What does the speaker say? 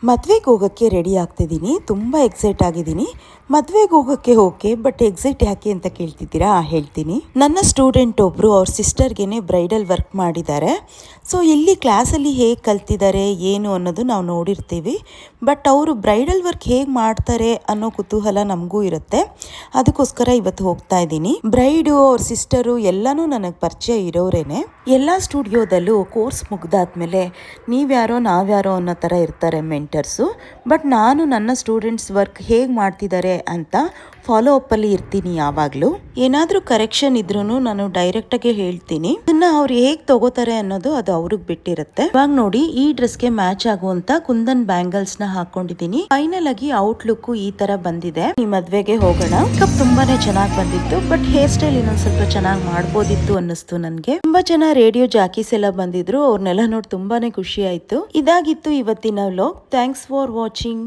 ಮದುವೆಗೆ ಹೋಗೋಕ್ಕೆ ರೆಡಿ ಆಗ್ತಿದ್ದೀನಿ. ತುಂಬ ಎಕ್ಸೈಟ್ ಆಗಿದ್ದೀನಿ. ಮದುವೆಗೆ ಹೋಗೋಕ್ಕೆ ಓಕೆ, ಬಟ್ ಎಕ್ಸೈಟ್ ಯಾಕೆ ಅಂತ ಕೇಳ್ತಿದ್ದೀರಾ? ಹೇಳ್ತೀನಿ. ನನ್ನ ಸ್ಟೂಡೆಂಟ್ ಒಬ್ಬರು ಅವ್ರ ಸಿಸ್ಟರ್ಗೆ ಬ್ರೈಡಲ್ ವರ್ಕ್ ಮಾಡಿದ್ದಾರೆ. ಸೊ ಇಲ್ಲಿ ಕ್ಲಾಸಲ್ಲಿ ಹೇಗೆ ಕಲ್ತಿದ್ದಾರೆ ಏನು ಅನ್ನೋದು ನಾವು ನೋಡಿರ್ತೀವಿ. ಬಟ್ ಅವರು ಬ್ರೈಡಲ್ ವರ್ಕ್ ಹೇಗೆ ಮಾಡ್ತಾರೆ ಅನ್ನೋ ಕುತೂಹಲ ನಮಗೂ ಇರುತ್ತೆ. ಅದಕ್ಕೋಸ್ಕರ ಇವತ್ತು ಹೋಗ್ತಾ ಇದ್ದೀನಿ. ಬ್ರೈಡು ಅವ್ರ ಸಿಸ್ಟರು ಎಲ್ಲನೂ ನನಗೆ ಪರಿಚಯ ಇರೋರೇನೆ. ಎಲ್ಲ ಸ್ಟುಡಿಯೋದಲ್ಲೂ ಕೋರ್ಸ್ ಮುಗ್ದಾದ್ಮೇಲೆ ನೀವ್ಯಾರೋ ನಾವ್ಯಾರೋ ಅನ್ನೋ ಥರ ಇರ್ತಾರೆ ಮೆಂಟರ್ಸು. ಬಟ್ ನಾನು ನನ್ನ ಸ್ಟೂಡೆಂಟ್ಸ್ ವರ್ಕ್ ಹೇಗೆ ಮಾಡ್ತಿದ್ದಾರೆ ಅಂತ ಫಾಲೋ ಅಪ್ಪಲ್ಲಿ ಇರ್ತೀನಿ. ಯಾವಾಗಲೂ ಏನಾದರೂ ಕರೆಕ್ಷನ್ ಇದ್ರೂ ನಾನು ಡೈರೆಕ್ಟಾಗೆ ಹೇಳ್ತೀನಿ. ಇದನ್ನ ಅವ್ರು ಹೇಗೆ ತಗೋತಾರೆ ಅನ್ನೋದು ಅದು ಅವ್ರಿಗೆ ಬಿಟ್ಟಿರುತ್ತೆ. ಇವಾಗ ನೋಡಿ, ಈ ಡ್ರೆಸ್ಗೆ ಮ್ಯಾಚ್ ಆಗುವಂತ ಕುಂದನ್ ಬ್ಯಾಂಗಲ್ಸ್ ನ ಹಾಕೊಂಡಿದ್ದೀನಿ. ಫೈನಲ್ ಆಗಿ ಔಟ್ಲುಕ್ ಈ ತರ ಬಂದಿದೆ. ಈ ಮದ್ವೆಗೆ ಹೋಗೋಣ. ಮೇಕಪ್ ತುಂಬಾನೇ ಚೆನ್ನಾಗಿ ಬಂದಿತ್ತು, ಬಟ್ ಹೇರ್ ಸ್ಟೈಲ್ ಇನ್ನೊಂದ್ ಸ್ವಲ್ಪ ಚೆನ್ನಾಗಿ ಮಾಡ್ಬೋದಿತ್ತು ಅನ್ನಿಸ್ತು ನನ್ಗೆ. ತುಂಬಾ ಜನ ರೇಡಿಯೋ ಜಾಕೀಸ್ ಎಲ್ಲ ಬಂದಿದ್ರು. ಅವ್ರನ್ನೆಲ್ಲ ನೋಡಿ ತುಂಬಾನೇ ಖುಷಿ ಆಯ್ತು. ಇದಾಗಿತ್ತು ಇವತ್ತಿನ ವ್ಲಾಗ್. Thanks for watching.